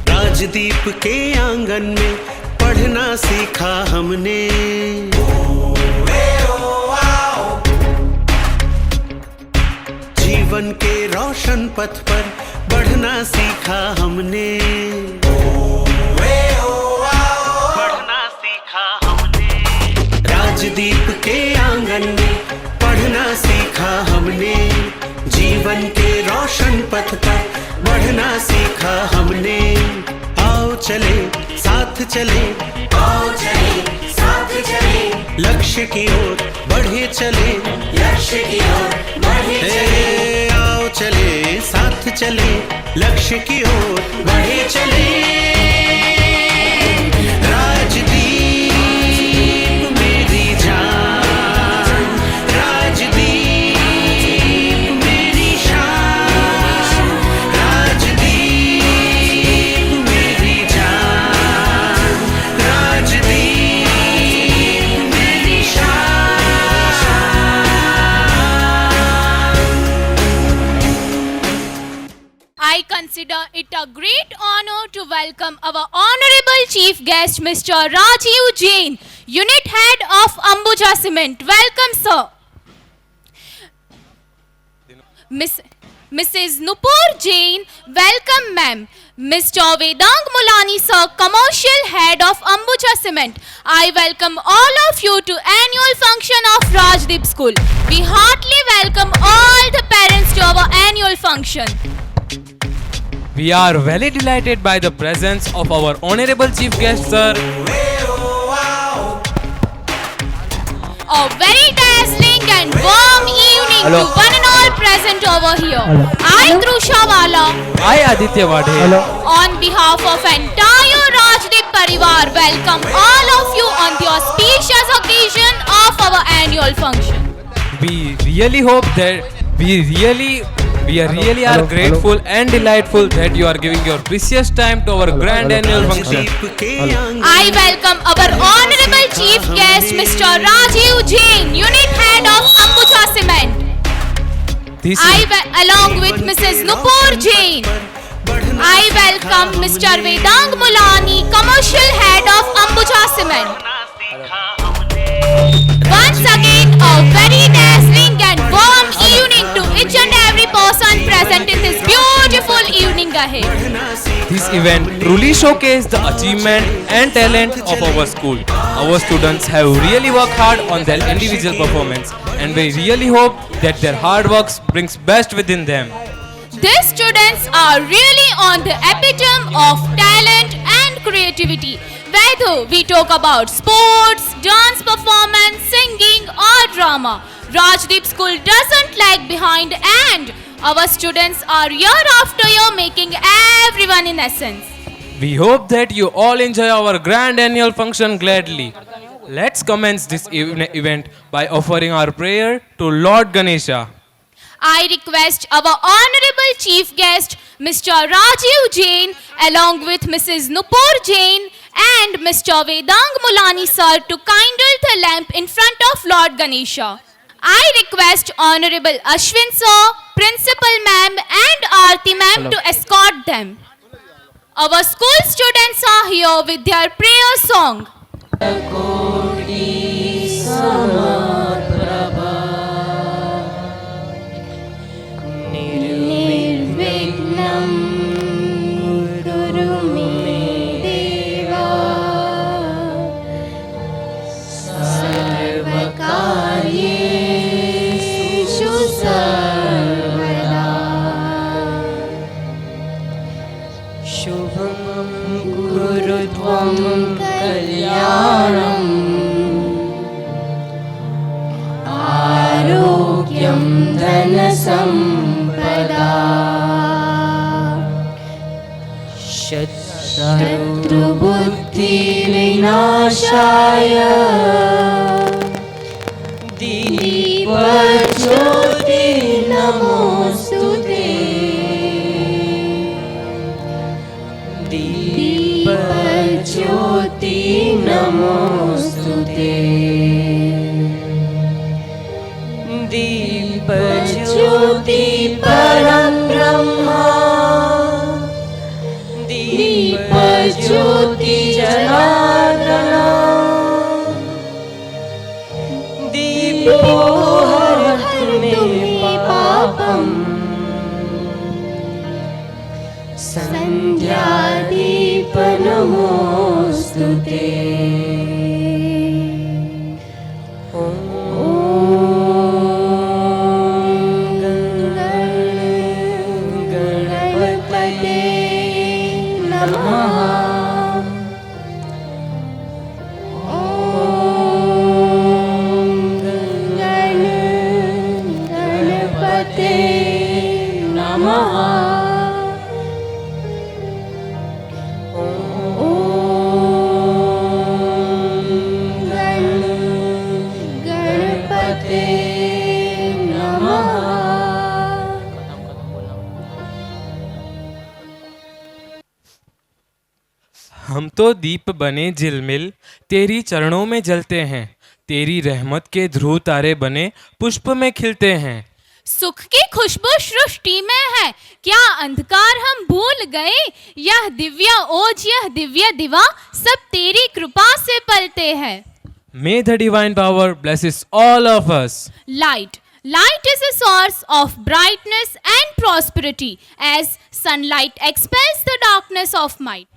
राजदीप के आंगन में पढ़ना सीखा हमने। जीवन के रोशन पथ पर बढ़ना सीखा हमने। बढ़ना सीखा हमने। राजदीप के आंगन में पढ़ना सीखा हमने। जीवन के रोशन पथ पर बढ़ना सीखा हमने। आओ चले साथ चले, आओ चले साथ चले, लक्ष्य की ओर बढ़े चले, लक्ष्य की ओर बढ़े चले। आओ चले साथ चले, लक्ष्य की ओर बढ़े चले। राजदीप मेरी जान, राजदीप मेरी शान, राजदीप मेरी जान, राजदीप मेरी शान। I consider it a great honor to welcome our honorable chief guest, Mr. Rajiv Jain, Unit Head of Ambuja Cement. Welcome, sir. Mrs. Nupur Jain, welcome, ma'am. Mr. Vedang Mulani, sir, Commercial Head of Ambuja Cement. I welcome all of you to annual function of Rajdeep School. We heartily welcome all the parents to our annual function. We are very delighted by the presence of our honorable chief guest, sir. A very dazzling and warm evening Hello. to one and all present over here. I, Drusha Wala, I, Aditya Wadhe. on behalf of entire Rajdeep Parivar, welcome all of you on the auspicious occasion of our annual function. We really hope that we really are grateful and delightful that you are giving your precious time to our grand annual function. I welcome our honorable chief guest, Mr. Rajiv Jain, Unit Head of Ambuja Cement. This Along with Mrs. Nupur Jain, I welcome Mr. Vedang Mulani, Commercial Head of Ambuja Cement. Once again, a very dazzling and warm evening to each and every person present in this beautiful evening ahead. This event truly showcased the achievement and talent of our school. Our students have really worked hard on their individual performance, and we really hope that their hard work brings best within them. These students are really on the epitome of talent and creativity. Whether we talk about sports, dance performance, singing or drama, Rajdeep School doesn't lag behind, and our students are year after year making everyone in essence. We hope that you all enjoy our grand annual function gladly. Let's commence this event by offering our prayer to Lord Ganesha. I request our honorable chief guest, Mr. Rajiv Jain, along with Mrs. Nupur Jain and Mr. Vedang Mulani sir to kindle the lamp in front of Lord Ganesha. I request Honorable Ashwin sir, Principal ma'am and Aarti ma'am to escort them. Our school students are here with their prayer song. शत्रुबुद्धिविनाशाय Deepjyoti नमोस्तुते दीपज्योति नमोस्तुते दीपज्योति परं ब्रह्मा दीपज्योति जनार्दना दीपो हरतु मे पापम् संध्यादीप नमोस्तुते गणपतये नमः गणपतये नमः गणपतये नमः। हम तो दीप बने झिलमिल तेरी चरणों में जलते हैं, तेरी रहमत के ध्रुव तारे बने पुष्प में खिलते हैं। सुख की खुशबू सृष्टि में है, क्या अंधकार हम भूल गए? यह दिव्य ओज, यह दिव्य दिवा सब तेरी कृपा से पलते हैं। May the divine power blesses all of us. Light. Light is a source of brightness and prosperity, as sunlight expels the darkness of night.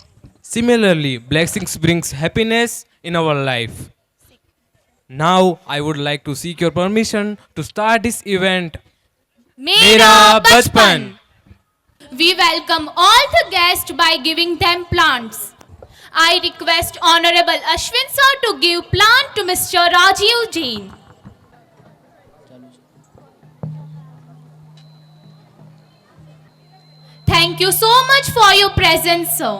Similarly, blessings brings happiness in our life. Now, I would like to seek your permission to start this event. Mera Bachpan. We welcome all the guests by giving them plants. I request Honorable Ashwin sir to give plant to Mr. Rajiv Jain. Thank you so much for your presence, sir.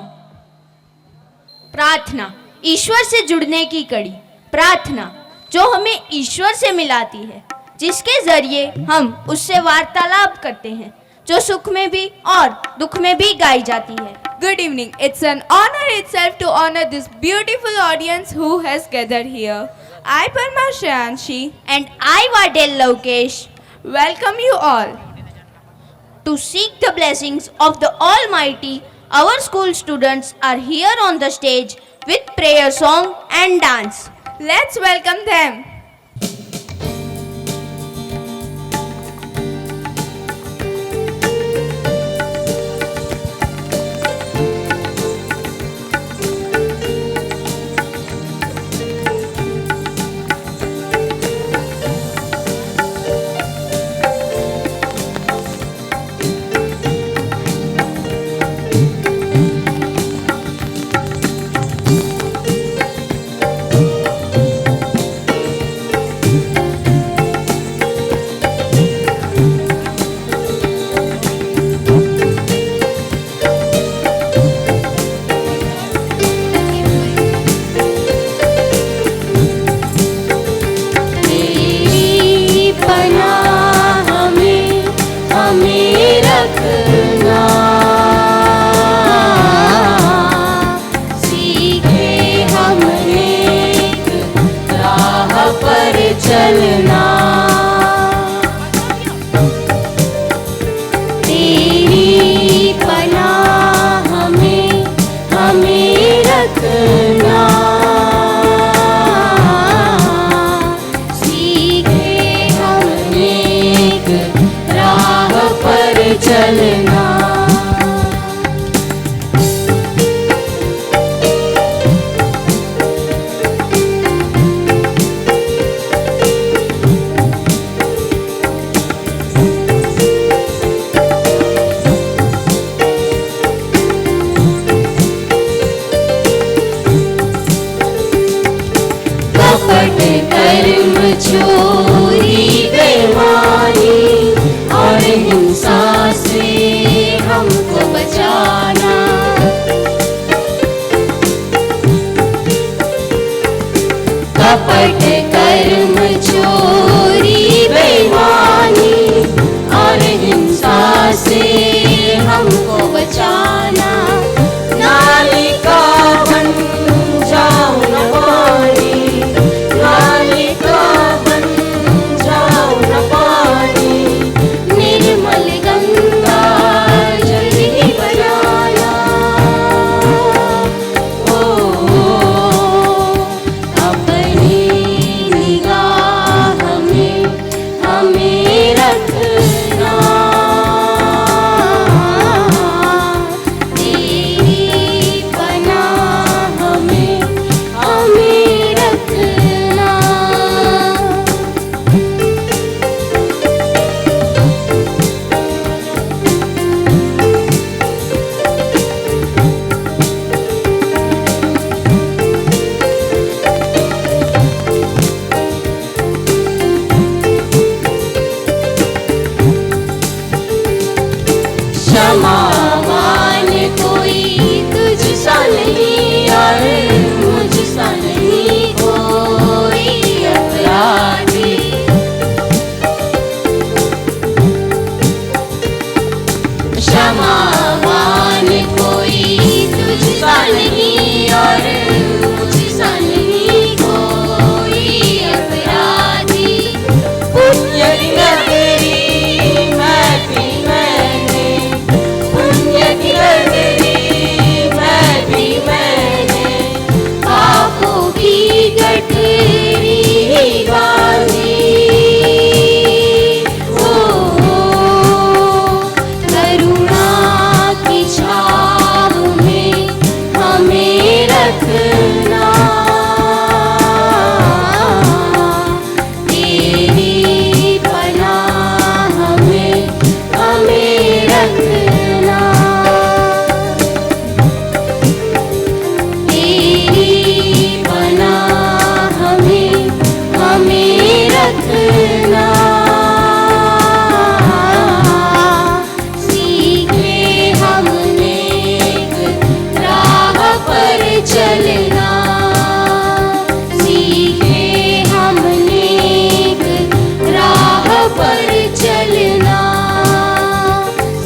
प्रार्थना, ईश्वर से जुड़ने की कड़ी। प्रार्थना जो हमें ईश्वर से मिलाती है, जिसके जरिए हम उससे वार्तालाप करते हैं, जो सुख में भी और दुख में भी गाई जाती है। Good evening. It's an honor itself to honor this beautiful audience who has gathered here. I, Parma Shayanshi, And I, Vadel Lokesh, welcome you all. to seek the blessings of the Almighty, our school students are here on the stage with prayer song and dance. Let's welcome them. चलना तेरी पनाह में हमें रखना, सीखे हम नेक राह पर चलना। कपट कर्म चोरी बेईमानी और हिंसा से हमको बचाना, कपट कर्म चोरी बेईमानी और हिंसा से हमको बचाना। नाली का बन जाऊं न पानी, नाली का बन जाऊं न पानी, निर्मल गंगा जल ही बनाना। अपनी निगाह में हमें रखना, तेरी पनाह में हमें रखना। क्षमावान कोई तुझ सा नहीं और मुझ सा नहीं कोई अपराधी। क्षमावान कोई तुझ सा नहीं और मुझ सा नहीं कोई अपराधी। पुण्य की नगरी मैं भी मैंने, पुण्य की नगरी मैं भी मैंने, पापों की गठरी बांधी। करुणा की छाव में हमें रखना, तेरी पनाह में हमें रखना, तेरी पनाह में हमें रखना। सीखे हमने एक राह पर चलना, सीखे हमने एक राह पर चलना,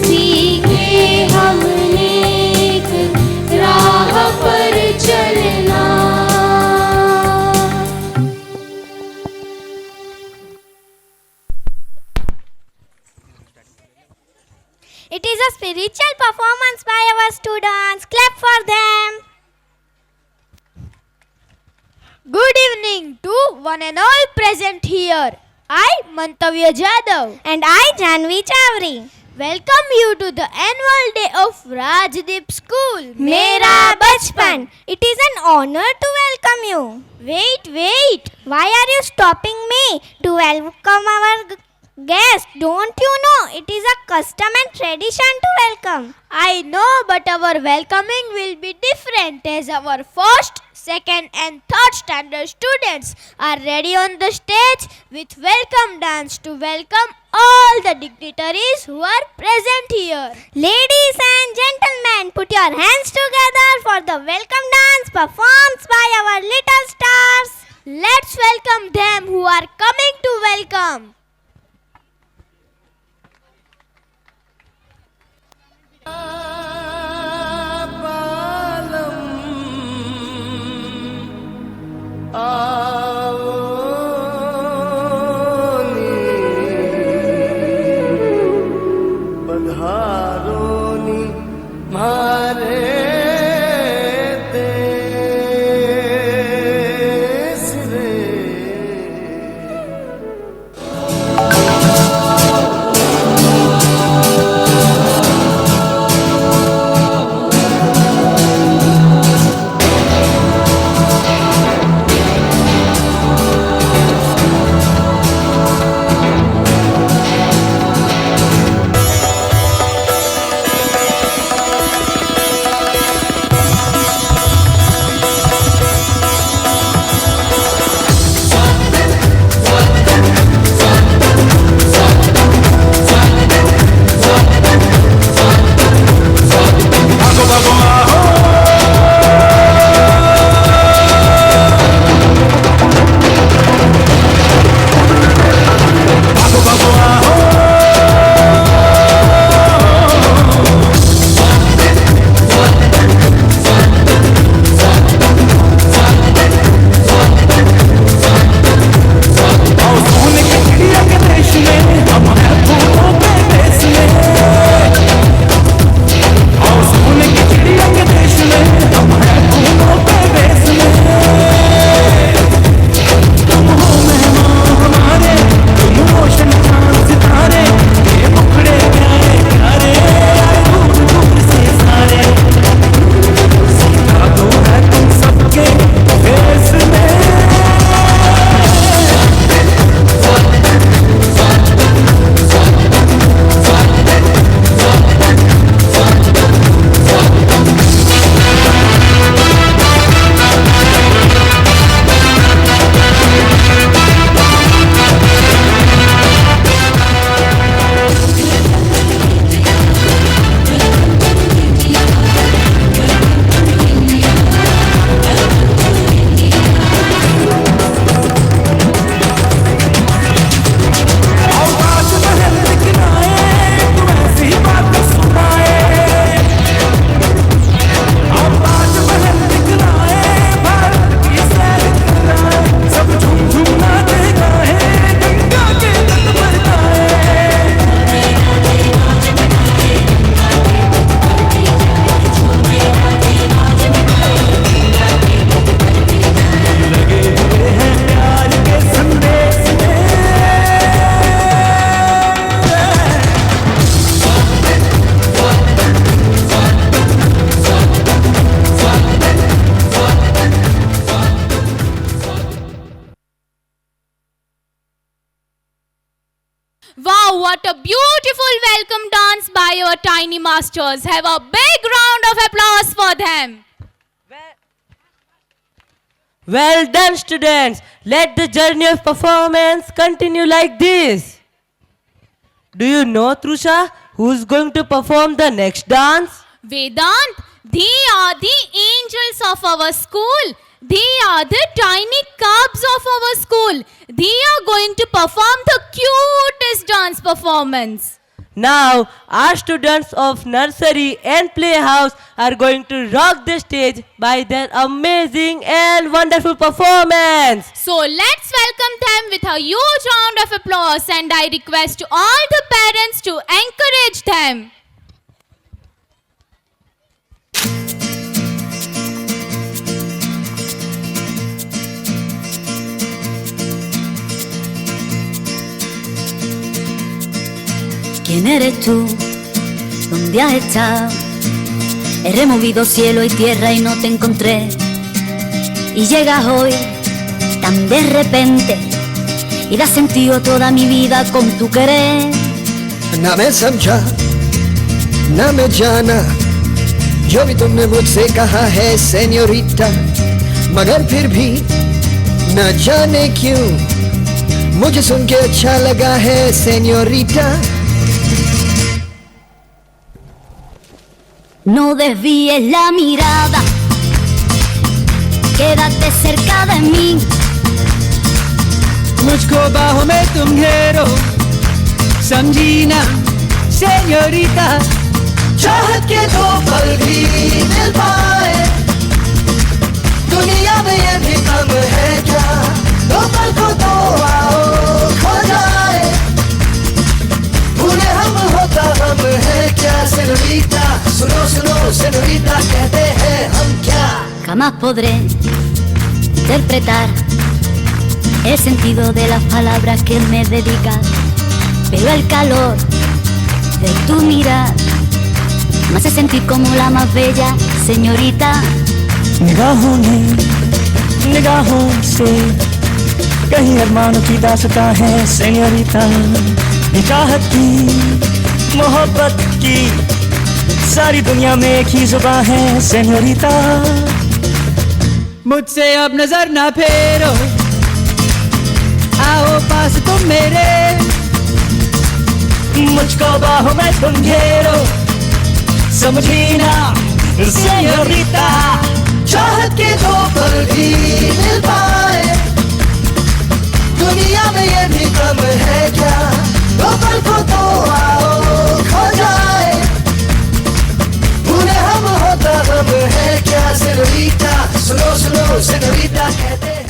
सीखे हमने एक राह पर चलना। It is a spiritual performance by our students. Clap for them. Good evening to one and all present here. I, Mantavya Jadhav. And I, Janvi Chavri. Welcome you to the annual day of Rajdeep School. Mera Bachpan. It is an honor to welcome you. Wait. Why are you stopping me to welcome our guest? Don't you know it is a custom and tradition to welcome? I know, but our welcoming will be different as our first, second and third standard students are ready on the stage with welcome dance to welcome all the dignitaries who are present here. Ladies and gentlemen, put your hands together for the welcome dance performed by our little stars. Let's welcome them who are coming to welcome. पधारोनी मारे देश रे। Wow, what a beautiful welcome dance by our tiny masters. Have a big round of applause for them. Well done, students. Let the journey of performance continue like this. Do you know, Trusha, who's going to perform the next dance? Vedant, they are the angels of our school. They are the tiny cubs of our school. They are going to perform the cutest dance performance. Now, our students of nursery and playhouse are going to rock the stage by their amazing and wonderful performance. So let's welcome them with a huge round of applause, and I request all the parents to encourage them. ¿Quién eres tú? ¿Dónde has estado? He removido cielo y tierra y no te encontré. Y llegas hoy tan de repente y das sentido toda mi vida con tu querer. ना मैं समझा ना मैं जाना जो भी तुमने मुझसे कहा है सेन्योरिटा, मगर फिर भी न जाने क्यों मुझे सुन के अच्छा लगा है senorita. No desvíes la mirada, quédate cerca de mí. मुझको बाहों में तुम घेरो, समझी ना सेन्योरिटा. चाहत के दो पल भी मिल पाए दुनिया में ये भी कम है क्या. दो पल को तो आओ खो जाए, भूले हम होता हम है क्या सेन्योरिटा. सुनो सुनो सेन्योरिटा, कहते हैं हम क्या. Jamás podré interpretar el sentido de las palabras que me dedicas, pero el calor de tu mirar me hace sentir como la más bella señorita. निगाहों ने निगाहों से कहीं अरमानों की दास्तां है सेन्योरिटा. चाहत की मोहब्बत की सारी दुनिया में एक ही जुबान है सेन्योरिटा. मुझसे अब नजर ना फेरो, आओ पास तुम मेरे. मुझको बाहों में तुम घेरो, समझी ना सेन्योरिटा. चाहत के दो पल भी मिल पाए दुनिया में ये भी कम है क्या. दो पल को तो आओ खो जाए, भूले हम होता हम है क्या सेन्योरिटा. सुनो सुनो सेन्योरिटा, कहते हैं.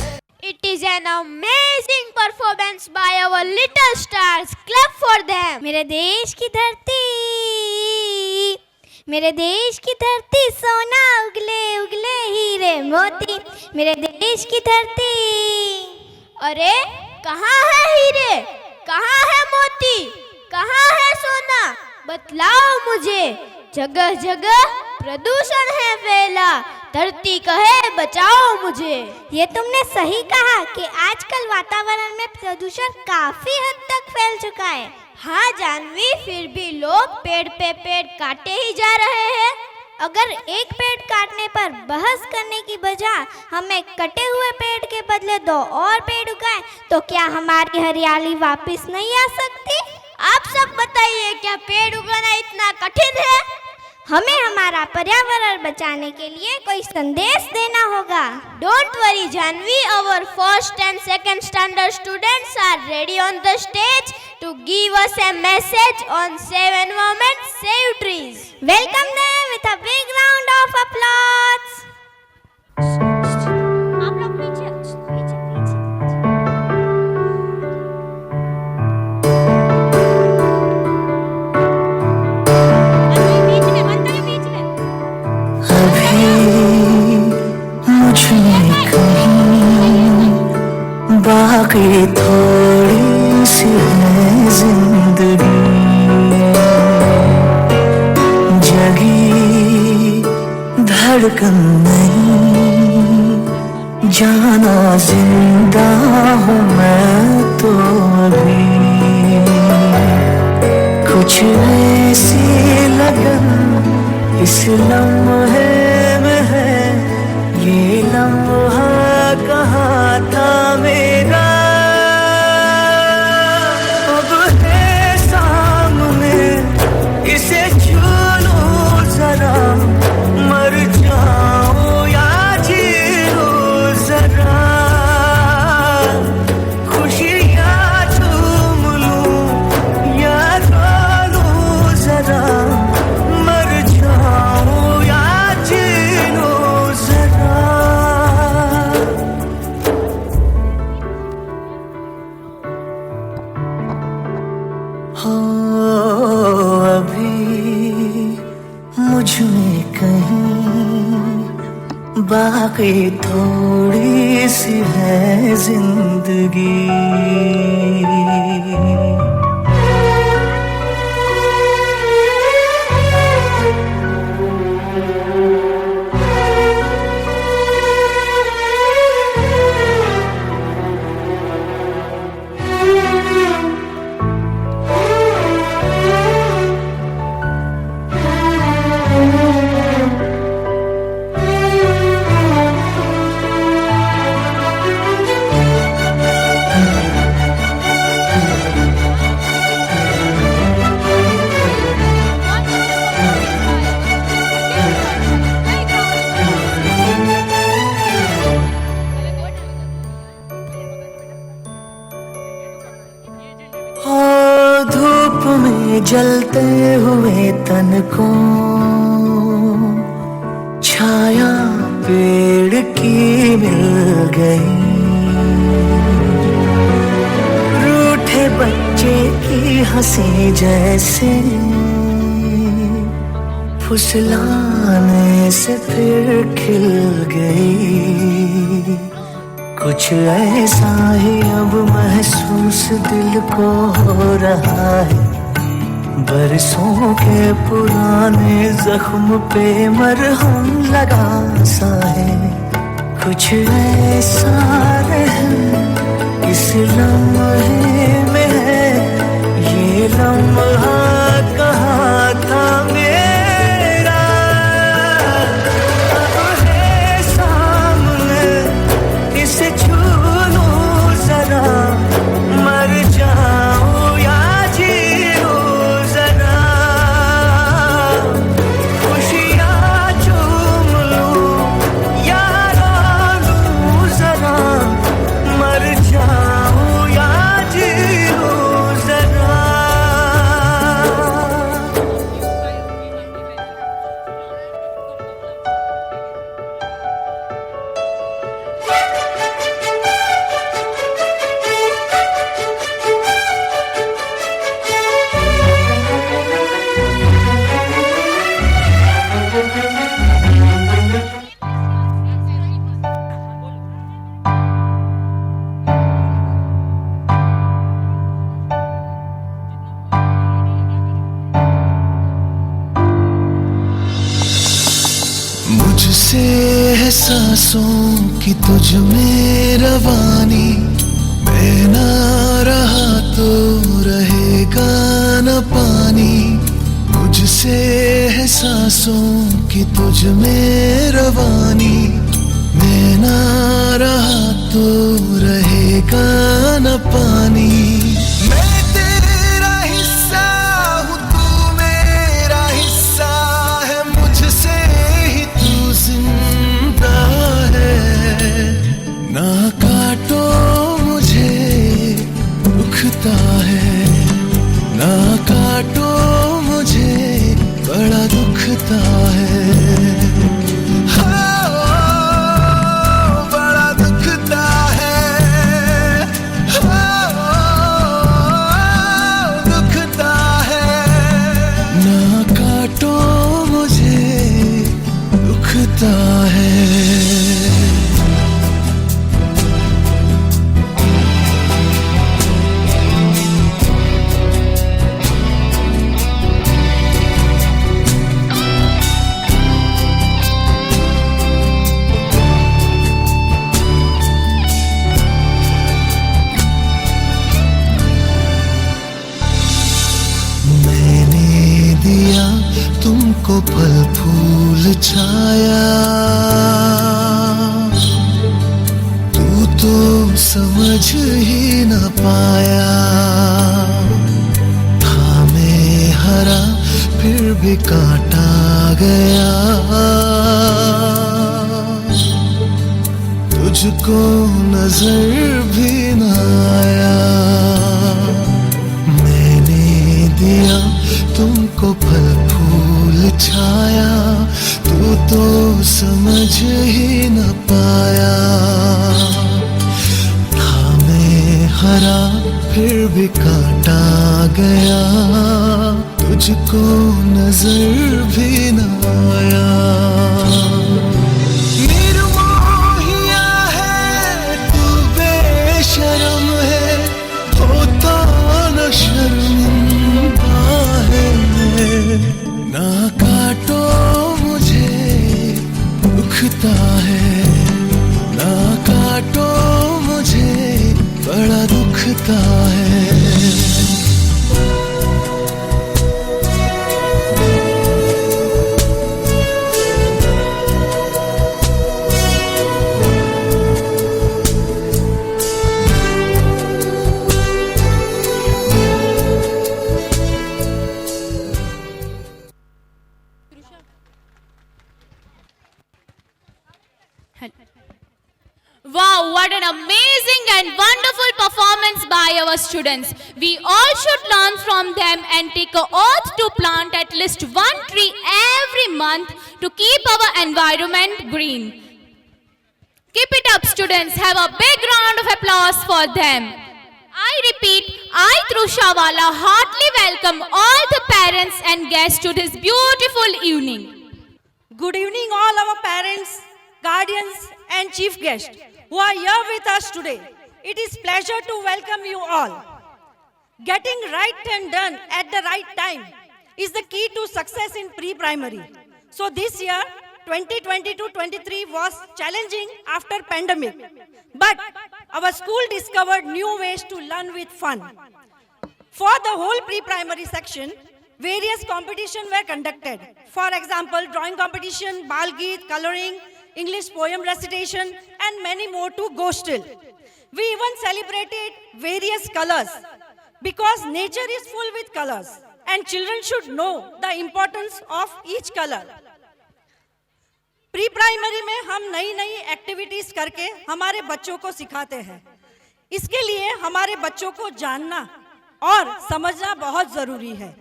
It is an amazing performance by our little stars. Clap for them. मेरे देश की धरती, मेरे देश की धरती सोना उगले उगले हीरे मोती. मेरे देश की धरती. अरे कहाँ है हीरे, कहाँ है मोती, कहाँ है सोना, बतलाओ मुझे. जगह जगह प्रदूषण है फैला, धरती कहे बचाओ मुझे. ये तुमने सही कहा कि आजकल वातावरण में प्रदूषण काफी हद तक फैल चुका है. हाँ जानवी, फिर भी लोग पेड़ पे पेड़ काटे ही जा रहे हैं. अगर एक पेड़ काटने पर बहस करने की बजाय हमें कटे हुए पेड़ के बदले 2 और पेड़ उगाएं, तो क्या हमारी हरियाली वापस नहीं आ सकती? आप सब बताइए, क्या पेड़ उगाना इतना कठिन है? हमें हमारा पर्यावरण बचाने के लिए कोई संदेश देना होगा. Don't worry Janvi, our first and second standard students are ready on the stage to give us a message on Save Environment, Save Trees. Welcome them with a big round of applause. आप लोग पीछे पीछे पीछे बीच में. अभी मुझे कहीं बाकी थोड़ी सी है जिंदगी. जगी धड़कन नहीं, जाना जिंदा हूँ मैं तो अभी. कुछ ऐसी लगन इस लम्हे में है, ये लम्हा कहाँ था मेरा, अब है सामने इसे छू लूं जरा, मर जाऊं या जी लूं जरा, खुशियाँ चूम लूं या रो लूं जरा, मर जाऊं या जी लूं जरा। हो अभी मुझ में कहीं बाकी थोड़ी सी है जिंदगी। धूप में जलते हुए तन को छाया पेड़ की मिल गई, रूठे बच्चे की हंसी जैसे फुसलाने से फिर खिल गई। कुछ ऐसा ही अब महसूस दिल को हो रहा है, बरसों के पुराने जख्म पे मरहम लगा सा है। कुछ ऐसा रहम इस लम्हे में है, ये लम्हा कहाँ था मेरा, अब है सामने इसे छू लूं जरा, मर जाऊं या जी लूं जरा, खुशियाँ चूम लूं या रो लूं जरा, मर जाऊं या जी लूं जरा। मुझसे है सांसों की तुझ में रवानी, मैं ना रहा तो रहेगा न पानी। मुझसे है सांसों की तुझ में रवानी, मैं ना रहा तो रहेगा न पानी। मैं तेरा हिस्सा हूँ, तू मेरा हिस्सा है, मुझसे ही तू जिंदा है। ना काटो मुझे दुखता है, ना काटो मुझे बड़ा दुखता है। हाँ, बड़ा दुखता है, हाँ, दुखता है। ना काटो मुझे दुखता है। मैं छाया, तू तो समझ ही न पाया। था मैं हरा फिर भी काटा गया, तुझको नजर भी न आया। मैंने दिया तुमको फल फूल छाया, तू तो समझ ही न पाया। था मैं हरा फिर भी काटा गया, तुझको नजर भी न आया। निर्मोहिया है तू, बेशरम है, होता न शर्मिंदा है। ना काटो मुझे दुखता है, ना काटो मुझे बड़ा दुखता है। Wow, what an amazing and wonderful performance by our students. We all should learn from them and take an oath to plant at least one tree every month to keep our environment green. Keep it up, students. Have a big round of applause for them. I repeat, I, Trusha Wala, heartily welcome all the parents and guests to this beautiful evening. Good evening, all our parents, guardians, and chief guests who are here with us today. It is pleasure to welcome you all. Getting right and done at the right time is the key to success in pre-primary. So this year, 2022-23 was challenging after pandemic, but our school discovered new ways to learn with fun. For the whole pre-primary section, various competitions were conducted. For example, drawing competition, Bal Geet, coloring, English poem recitation, and many more to go still. We even celebrated various colors because nature is full with colors and children should know the importance of each color. Pre primary में हम नई नई activities करके हमारे बच्चों को सिखाते हैं। इसके लिए हमारे बच्चों को जानना और समझना बहुत जरूरी है।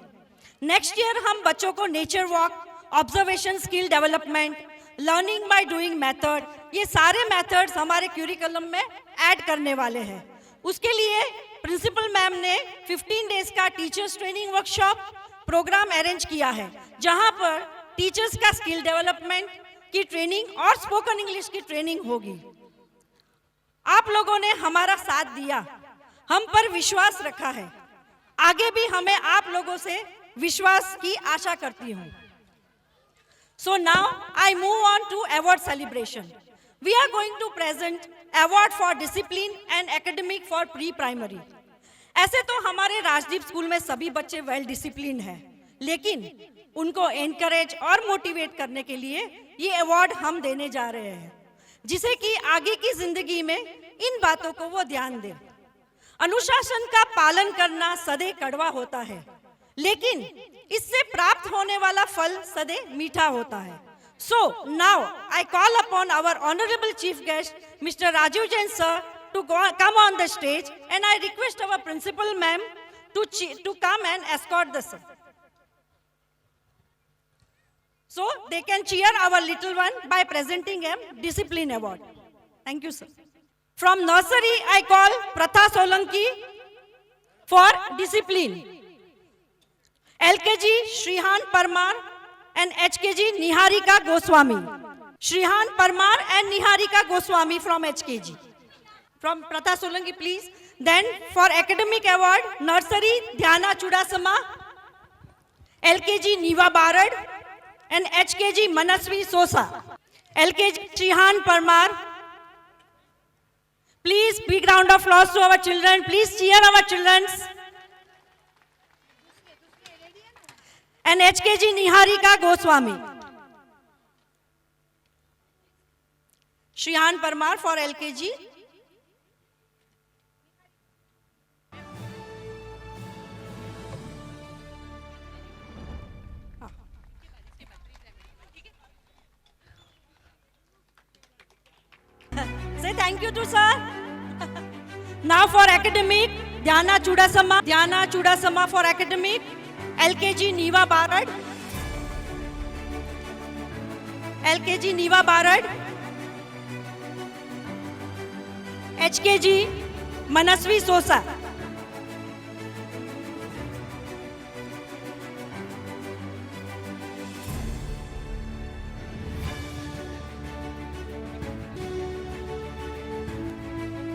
नेक्स्ट ईयर हम बच्चों को nature walk, observation skill development, learning by doing method, ये सारे मेथड्स हमारे क्यूरिकुलम में ऐड करने वाले हैं। उसके लिए प्रिंसिपल मैम ने 15 डेज का teachers training workshop program arrange किया है, जहां पर टीचर्स का स्किल डेवलपमेंट की ट्रेनिंग और स्पोकन इंग्लिश की ट्रेनिंग होगी। आप लोगों ने हमारा साथ दिया, हम पर विश्वास रखा है। आगे भी हमें आप लोगों से विश्वास की आशा करती हूँ। So now I move on to award celebration. We are going to present award for discipline and academic for pre-primary. ऐसे तो हमारे राजदीप स्कूल में सभी बच्चे वेल डिसिप्लिन हैं, लेकिन उनको एनकरेज और मोटिवेट करने के लिए ये अवार्ड हम देने जा रहे हैं, जिसे कि आगे की जिंदगी में इन बातों को वो ध्यान दें। अनुशासन का पालन करना सदैव कड़वा होता है, लेकिन इससे प्राप्त होने वाला फल सदैव मीठा होता है। So now I call upon our honorable chief guest, Mr. Rajiv Jain sir, to come on the stage, and I request our principal ma'am to come and escort the sir. So they can cheer our little one by presenting him discipline award. Thank you, sir. From nursery, I call Pratha Solanki for discipline. LKG Shrihan Parmar and HKG Niharika Goswami. Shrihan Parmar and Niharika Goswami from HKG. From Pratha Solanki, please. Then for academic award, nursery Dhyana Chudasama, LKG Niva Barad and HKG Manasvi Sosa. LKG Shrihan Parmar. Please, big round of applause to our children. Please cheer our children. And HKG Niharika Goswami. Shrihan Parmar for LKG. Say thank you to sir. Now for academic, Dhyana Chudasama for academic, LKG Niva Barad. LKG Niva Barad. HKG Manasvi Sosa.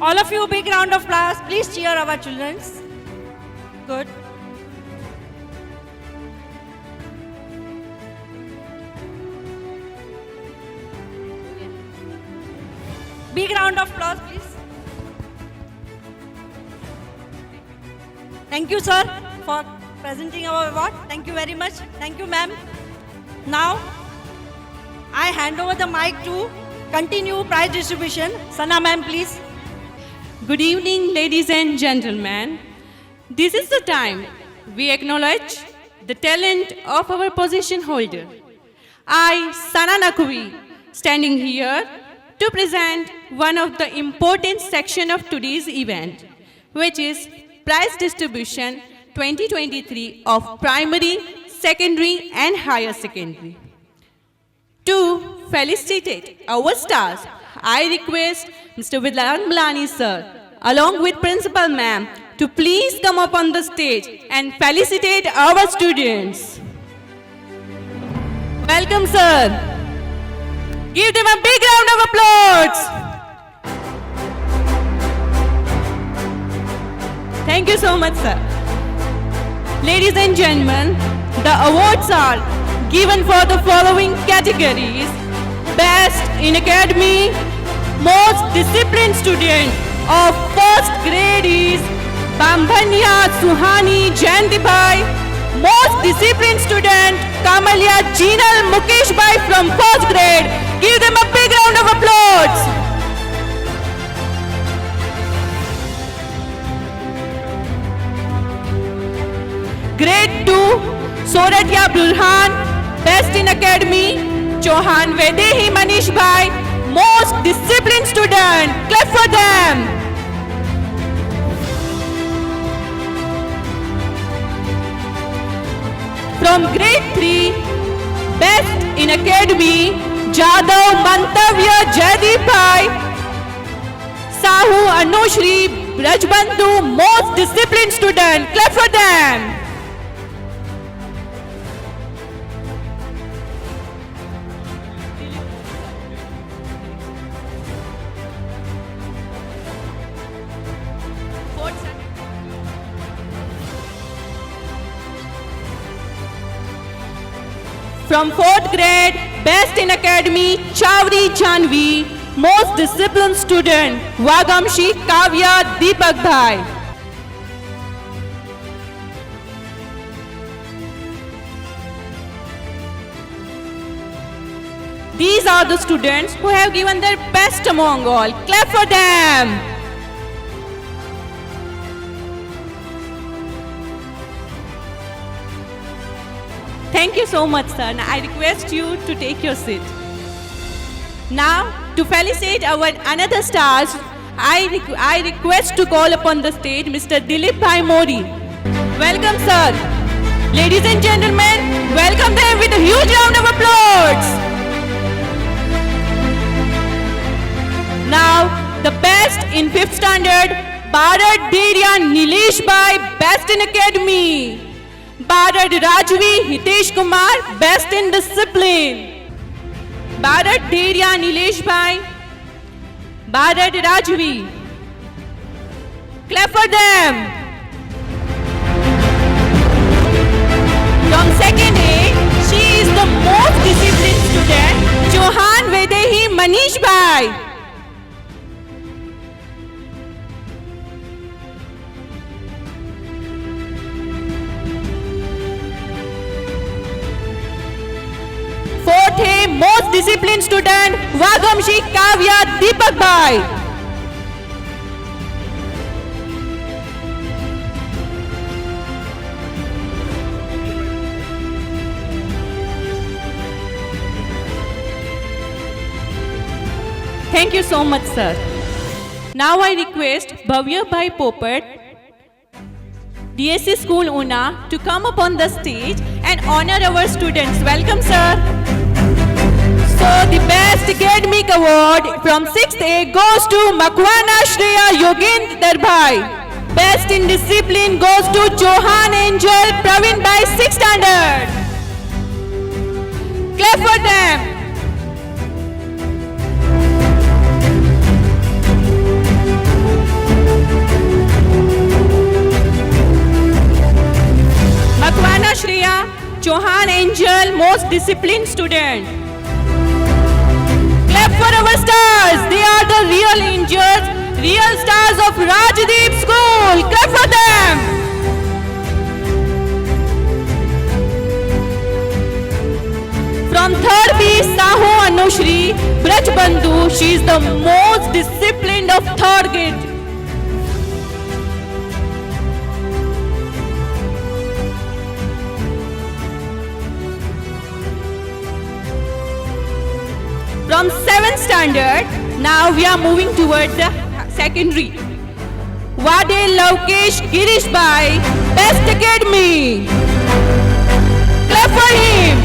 All of you, big round of applause. Please cheer our children. Good. Big round of applause, please. Thank you, sir, for presenting our award. Thank you very much. Thank you, ma'am. Now, I hand over the mic to continue prize distribution. Sana, ma'am, please. Good evening, ladies and gentlemen. This is the time we acknowledge the talent of our position holder. I, Sana Nakui, standing here to present one of the important section of today's event, which is prize distribution 2023 of primary, secondary and higher secondary. To felicitate our stars, I request Mr. Vedang Mulani sir, along with Principal ma'am, to please come up on the stage and felicitate our students. Welcome, sir. Give them a big round of applause. Thank you so much, sir. Ladies and gentlemen, the awards are given for the following categories: Best in Academy, Most Disciplined Student of First Grade is Bambhania Suhani Jayantibai. Most Disciplined Student Kamalia Jinal Mukesh Bhai from First Grade. Give them a big round of applause. Grade 2 Soratia Burhan. Best in Academy Chauhan Vedehi Manish Bhai. Most Disciplined Student. Clap for them. From Grade 3, Best in Academy, Jadav Mantavya Jaideep Bhai, Sahu Anushri Rajbandhu, Most Disciplined Student. Clap for them. From 4th grade, Best in Academy, Chavri Janvi, Most Disciplined Student, Vagamshi Kavya Deepak Bhai. These are the students who have given their best among all. Clap for them. Thank you so much, sir. And I request you to take your seat. Now, to felicitate our another stars, I request to call upon the stage Mr. Dilip Bhai Modi. Welcome, sir. Ladies and gentlemen, welcome them with a huge round of applause. Now, the best in 5th standard, Bharat Diriya Nilesh Bhai, Best in Academy. Bharat Rajvi Hitesh Kumar, Best in Discipline. Bharat Diriya Nilesh Bhai, Bharat Rajvi. Clap for them. From 2nd A, she is the most disciplined student, Chauhan Vedehi Manish Bhai. Most disciplined student, Vagamshi Shubhrashi, Kavya, Deepak Bhai. Thank you so much, sir. Now I request Bhavya Bhai Popat, DSC School Una, to come up on the stage and honor our students. Welcome, sir. So the best academic award from 6th A goes to Makwana Shreya Yogendar Bhai. Best in discipline goes to Chauhan Angel Praveen Bhai, 6th standard. Clap for them. Makwana Shreya, Chauhan Angel, most disciplined student. Clap for our stars. They are the real angels, real stars of Rajdeep School. Clap for them. From 3rd B, Sahu Anushri, Braj Bandhu. She is the most disciplined of 3rd grade. From 7th standard, now we are moving towards the secondary. Wade Laukesh Girish Bhai, Best Academy. Clap for him.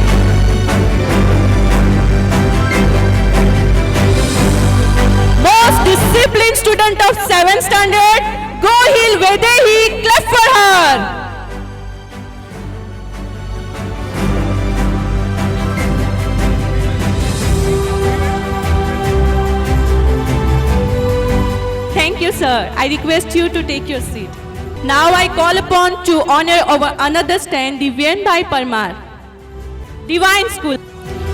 Most disciplined student of 7th standard, Gohil Vedehi. Clap for her. Thank you, sir. I request you to take your seat. Now I call upon to honor our another stand, Divyan Bhai Parmar, Divine School.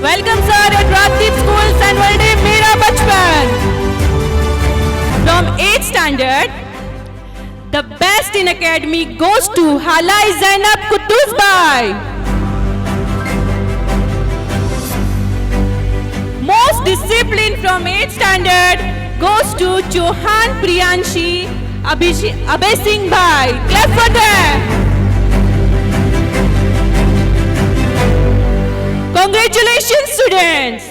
Welcome, sir, at Rajdeep School's annual day, Mera Bachpan. From 8th standard, the best in academy goes to Halai Zainab Quddus Bhai. Most disciplined from 8th standard goes to Chauhan Priyanshi Abhay Singh Bhai. Clap for them. Congratulations, students.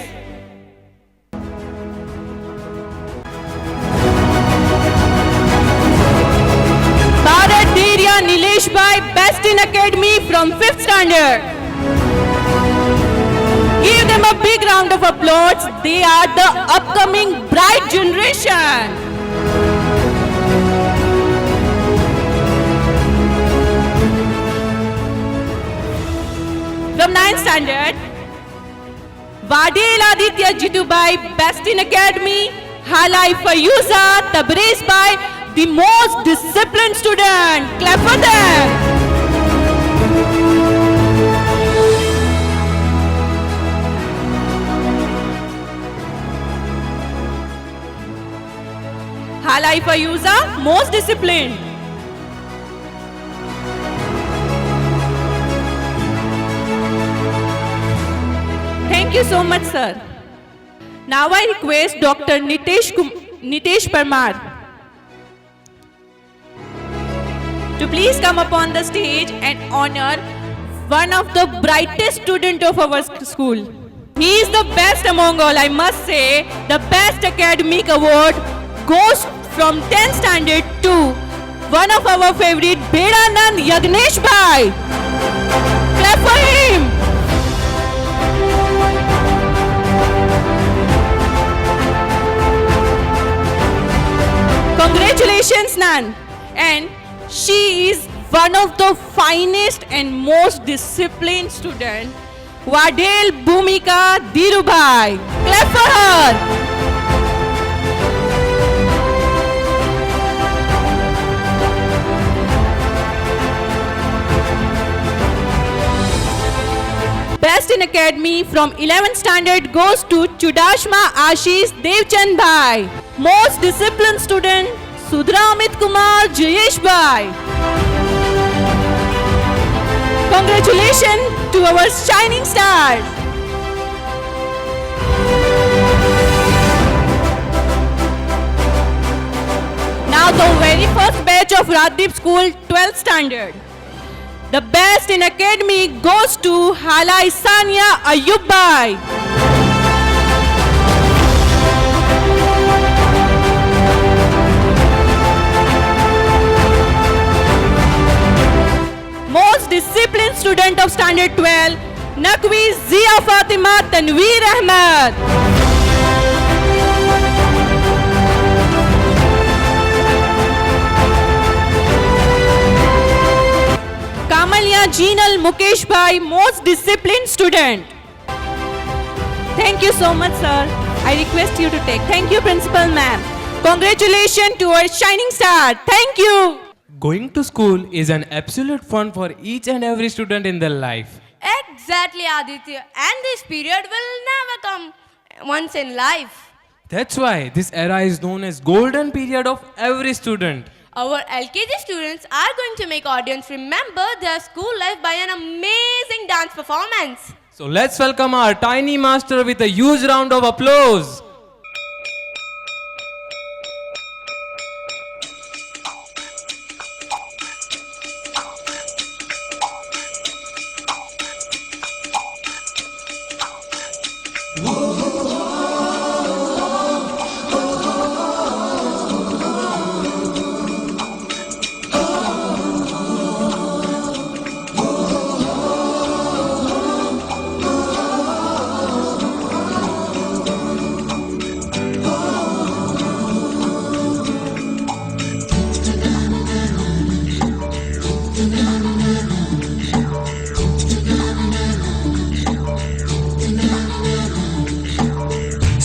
Bharat Deriya Nilesh Bhai, Best in Academy from 5th standard. Give them a big round of applause. They are the upcoming bright generation. From 9th standard, Vadil Aditya Jitubai, Best in Academy. Halai Fayuza Tabriz Bhai, the most disciplined student. Clap for them. Halai Fayuza, most disciplined. Thank you so much, sir. Now I request Dr. Nitesh Parmar to please come upon the stage and honor one of the brightest student of our school. He is the best among all, I must say. The best academic award goes from 10th standard to one of our favorite, Bedanand Yagnesh Bhai. Clap for him. Congratulations, Nan. And she is one of the finest and most disciplined student, Wadel Bhumika Dhirubhai. Clap for her. Best in Academy from 11th standard goes to Chudashma Ashish Devchand Bhai. Most disciplined student, Sudra Amit Kumar Jayesh Bhai. Congratulations to our shining stars. of Radip School 12th standard. The best in academy goes to Hala Isania Ayubai. Most disciplined student of standard 12, Nakwi Zia Fatima Tanveer Ahmed. Kamalya Jinal Mukesh Bhai, most disciplined student. Thank you so much, sir. I request you to take. Thank you, principal ma'am. Congratulations to our shining star. Thank you. Going to school is an absolute fun for each and every student in their life. Exactly, Aditya. And this period will never come once in life. That's why this era is known as golden period of every student. Our LKG students are going to make audience remember their school life by an amazing dance performance. So let's welcome our tiny master with a huge round of applause.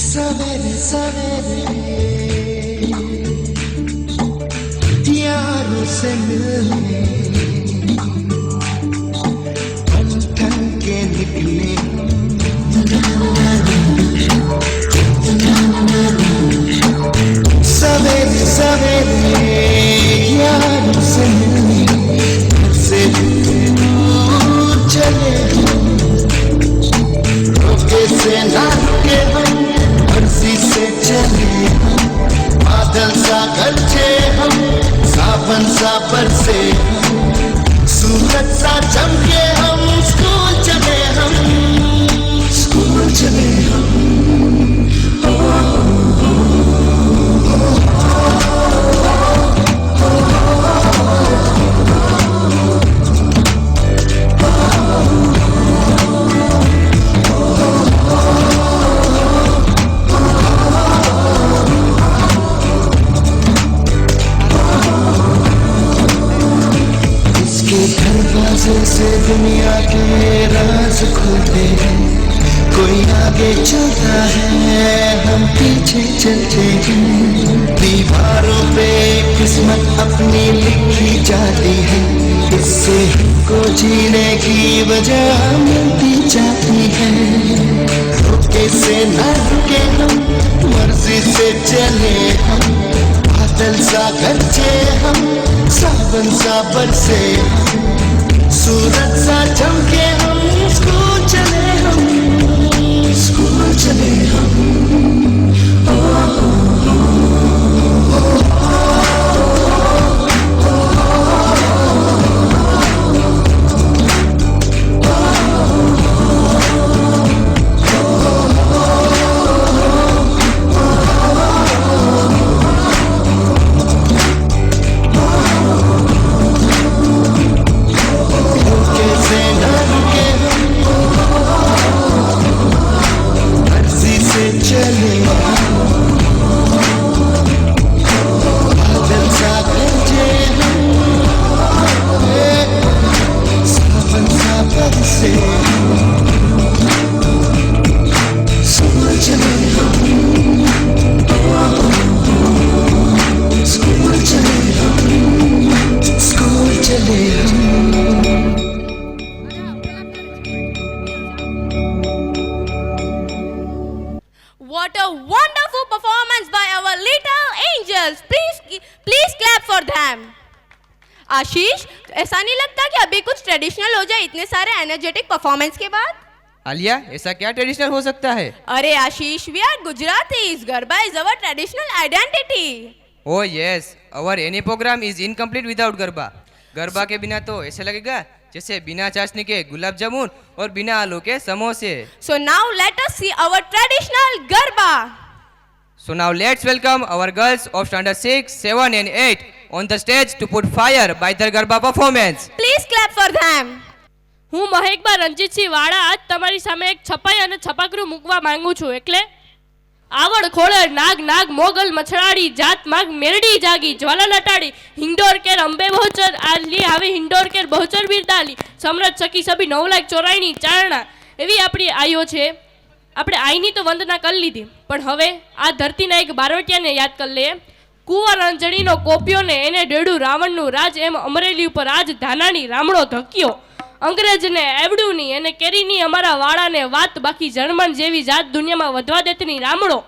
सवेरे सवेरे यारों से मिलने ठन ठन के निकले सवेरे सवेरे यारों से मिलने घर से दूर चले रोके से ना रुके हम मर्जी से चले बादल सा गरजे हम सावन सा बरसे सूरज सा चमके हम स्कूल चले हम दरवाजे से दुनिया के राज खुलते हैं कोई आगे चलता है हम पीछे चलते हैं दीवारों पे किस्मत अपनी लिखी जाती है इससे हमको जीने की वजह मिलती जाती है रुके से ना रुके हम मर्जी से चले हम बादल सा गरजे हम सावन सा बरसे सूरज सा चमके हम स्कूल चले हम What a wonderful performance by our little angels. Please clap for them. आशीष, ऐसा नहीं लगता कि अभी कुछ ट्रेडिशनल हो जाए इतने सारे एनर्जेटिक परफॉर्मेंस के बाद? आलिया, ऐसा क्या ट्रेडिशनल हो सकता है? अरे आशीष, we are Gujaratis. Garba is our traditional identity. Oh yes, our any program is incomplete without garba. Garba के बिना तो ऐसे लगेगा जैसे बिना चाशनी के गुलाब जामुन और बिना आलू के समोसे. So now let us see our traditional Garba. So now let's welcome our girls of standard 6, 7 and 8 on the stage to put fire by their garba performance. Please clap for them. હું મહેકબા રણજીતસિંહ વાળા આજ તમારી સામે એક છપાઈ અને છપાકરું મૂકવા માંગુ છું. એટલે આવડ ખોળર નાગ નાગ મોગલ મછડાડી જાત માગ મેરડી જાગી જ્વાલા લટાડી હિંડોર કેર અંબે બહુચર આલી આવે હિંડોર કેર બહુચર બિરદાલી સમ્રાટ સખી સભી 9,84 ચારણા એવી આપણી આયો છે. આપણે આઈની તો વંદના કરી લીધી, પણ હવે આ ધરતીના એક બારવટિયાને યાદ કરી લઈએ. કુંવર અંજણીનો કોપ્યો ને એને ડેડું રાવણનું રાજ એમ અમરેલી ઉપર આજ ધાનાની રામણો ધક્યો. અંગ્રેજને એવડુંની અને કેરીની અમારા વાળાને વાત બાકી જર્મન જેવી જાત દુનિયામાં વધવા દેતની રામણો.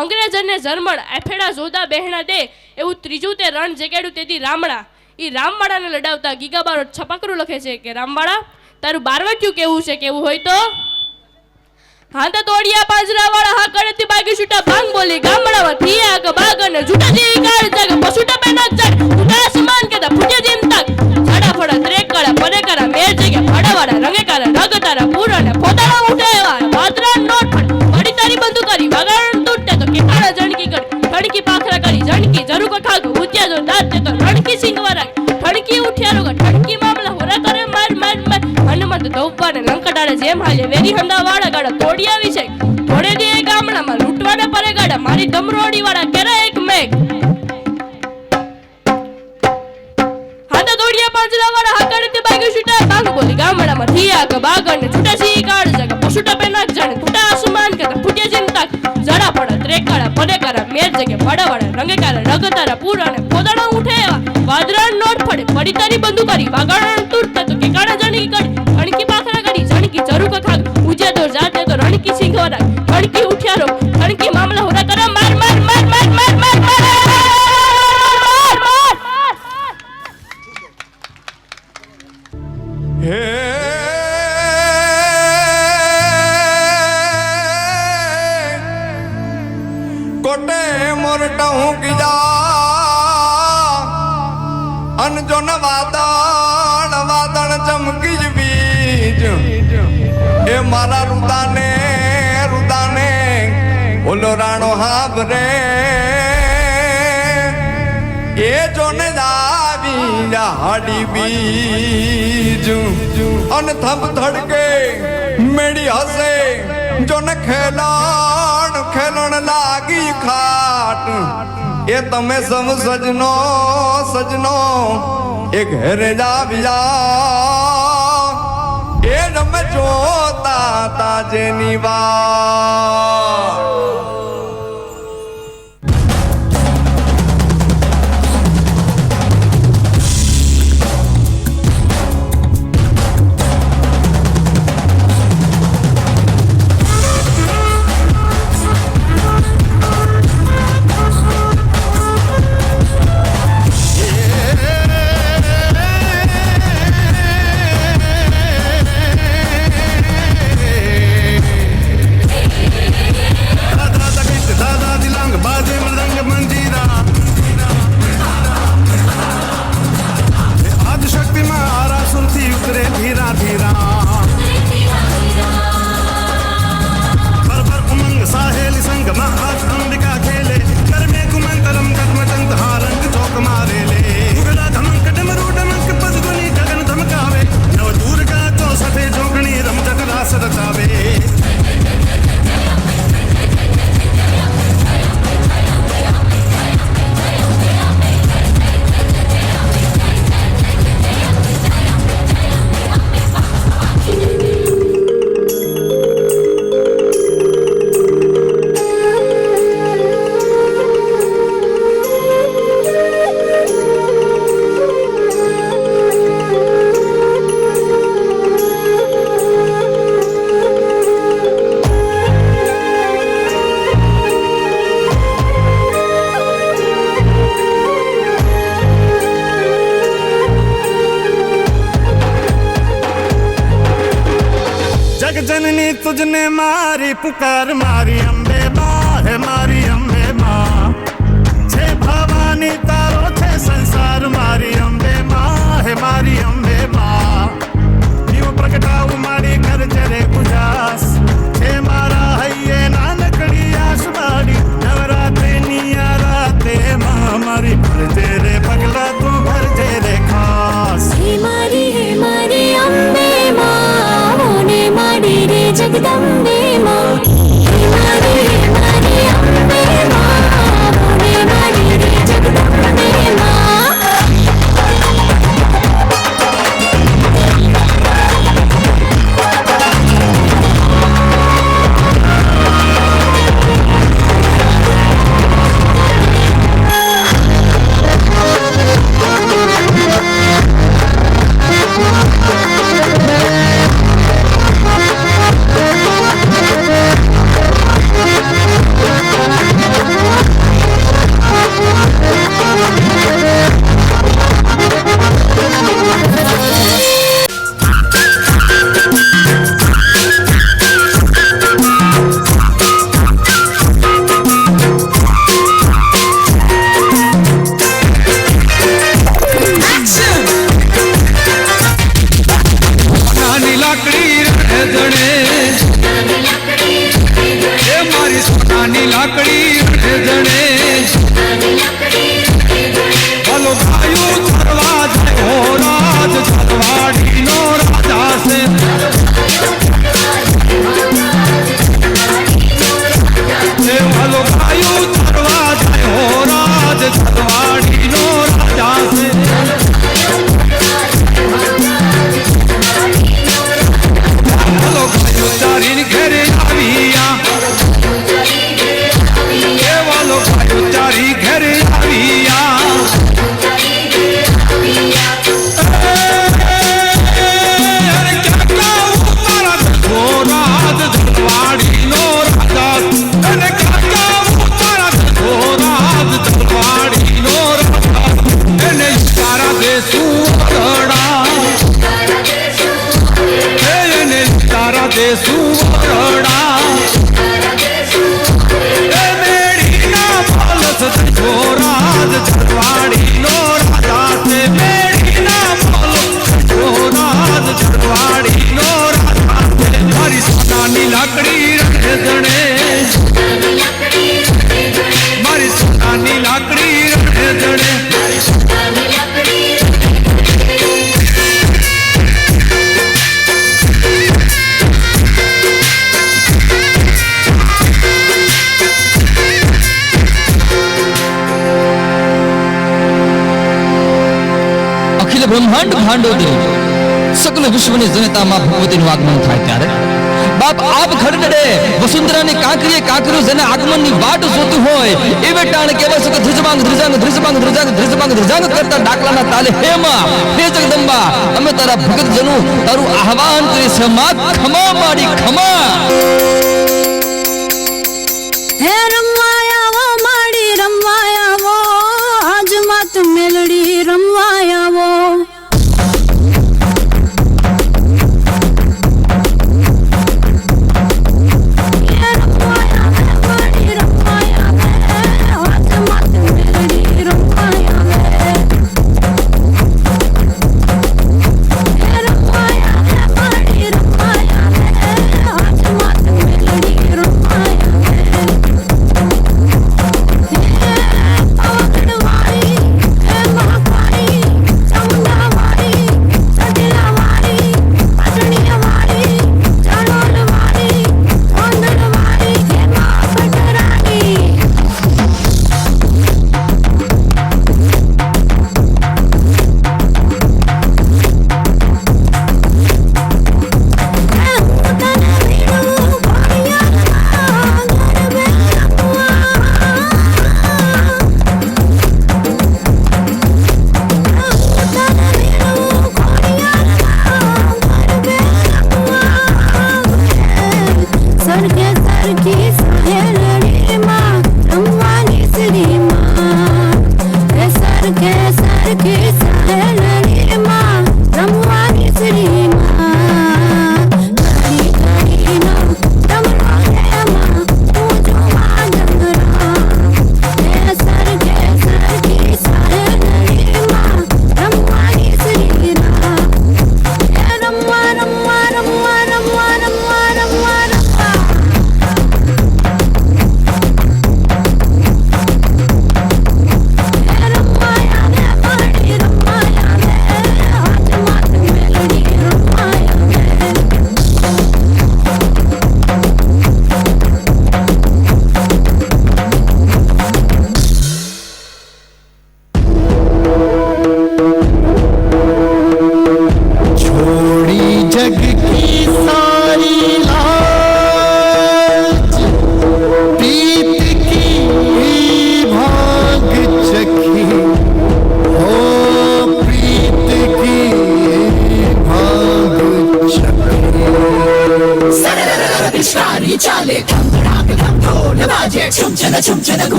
અંગ્રેજ અને જર્મન એફેડા જોદા બહેણા દે એવું ત્રીજું તે રણ જગાડ્યું તેથી રામણા. એ રામવાળાને લડાવતા ગીગાબારો છપાકરું લખે છે કે રામવાળા તારું બારવટ્યું કેવું છે, કેવું હોય તો હા તો તોડિયા પાંજરા વાળા હા કરેથી બાગી છૂટા ભાંગ બોલી ગામડામાં થિયા કે બાગ અને જૂટા જેવી કાળ જાગ પશુટા પેના જાગ ઉડા સમાન કેતા ફૂટ્યા જેમ તાક છાડા ફડા ત્રેક કરા પરે કરા મેર જગ્યા ફાડાવાળા રંગે કરા રગ તારા પૂર અને પોતાના ઉઠે એવા વાદરા નોટ ફડ વડી તારી બંધુ કરી વગાડ તૂટે તો કેકાળા જણકી કરી ઠણકી પાખરા કરી જણકી જરૂક ખાગ ઉત્યા જો દાંત તે તો રણકી સિંગવા રાખ ઠણકી ઉઠ્યા રોગ ઠણકી મામલા હોરા કરે માર માર માર હનુમંત ધૌપાને લંકડાળે જેમ હાલે વેરી હંદા વાળા ગાડા તોડી આવી છે થોડે દે ગામડામાં લૂંટવાડા પરે ગાડા મારી ડમરોડી વાળા કેરા એક મેઘ હાથા તોડિયા પાંજરા વાળા હાકડે તે બાગી છૂટા ભાંગ બોલી ગામડામાં થિયા કે બાગણ છૂટા સી કાળ જગ પશુટા પે નાક જાણે ફૂટા આસમાન કે ફૂટ્યા જેમ તાક જડા પડા ત્રેકાળા પરે કરા મેર જગે ફડાવાળા રંગે કાળા રગ તારા પૂરા ને પોદાણો ઉઠે એવા વાદરા નોટ ફડે પડી તારી બંધુ કરી વાગાણ તૂટતા તો કે કાળા જણકી કરી ઠણકી પાખરા કરી જણકી જરૂક ખાગ ઉજ્યા તો જાતે તો રણકી સિંગવા રાખ ઠણકી ઉઠ્યા રો ઠણકી મામલા હોરા કરા માર માર માર માર માર માર માર હે કોટે મોરટા હું કીજા અનજો ન વાદળ વાદળ ચમકી જ બીજ એ મારા રુદાને રુદાને ઓલો રાણો હાબરે એ જોને જાવી હાડી બીજ અન થંભ ધડકે મેડી હસે જોને ખેલાણ ખેલણ લાગી ખાટ એ તમે સમ સજનો સજનો એ ઘરે જાવ્યા એ તમે જોતા તાજેની વાત जननी तुझने मारी पुकार मारी अम्बे माँ है मारी अम्बे माँ छे भवानी जने बोलो भाइयों चरवा जय हो राज चरवाड़ी नो राजा से बोलो भाइयों चरवा जय हो राज चरवाड़ी नो राजा से बोलो भाइयों चारिन घेरे आविया बोलो भाइयों चारी घेरे आविया ब्रह्मांड भांडोदरी सकल विश्वની જનતામાં ભગવતીનું આગમન થાય ત્યારે બાપ આપ ખડડે વસુંધરાની કાંકરીએ કાંકરીઓ જેને આગમનની વાટ જોતું હોય એવે ટાણ કહેવાય છે કે ધ્રુજમાંગ ધ્રુજાંગ ધ્રુજમાંગ ધ્રુજાંગ ધ્રુજમાંગ ધ્રુજાંગ કરતા ડાકલાના તાલે હેમાં હે જગદંબા અમે તારા ભગત જનો તારું આહવાન કરી છે માં ખમા માડી ખમા હે રમવાયાવો માડી રમવાયાવો આજ માત મેલડી રમવાયાવો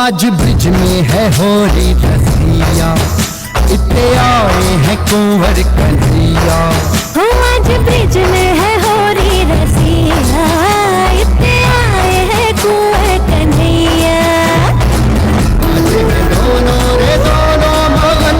आज ब्रिज में है होली रसिया, इतने आए हैं कुंवर कन्हैया। हो आज ब्रिज में है होली रसिया, इतने आए हैं कुंवर कन्हैया। आज है दोनों रे दोनों मगन,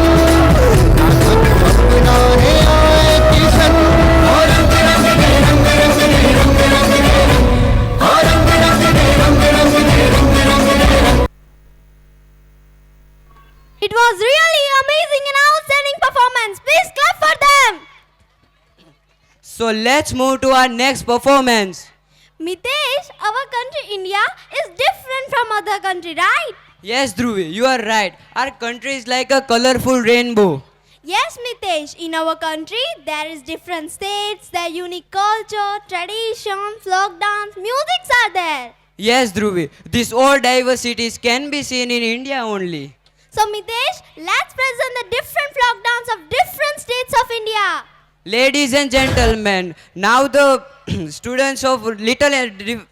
So let's move to our next performance. Mitesh, our country India is different from other country, right? Yes, Dhruvi, you are right. Our country is like a colorful rainbow. Yes, Mitesh, in our country there is different states, their unique culture, tradition, folk dance, musics are there. Yes, Dhruvi, these all diversities can be seen in India only. So Mitesh, let's present the different folk dance of different states of India. Ladies and gentlemen, now the students of Little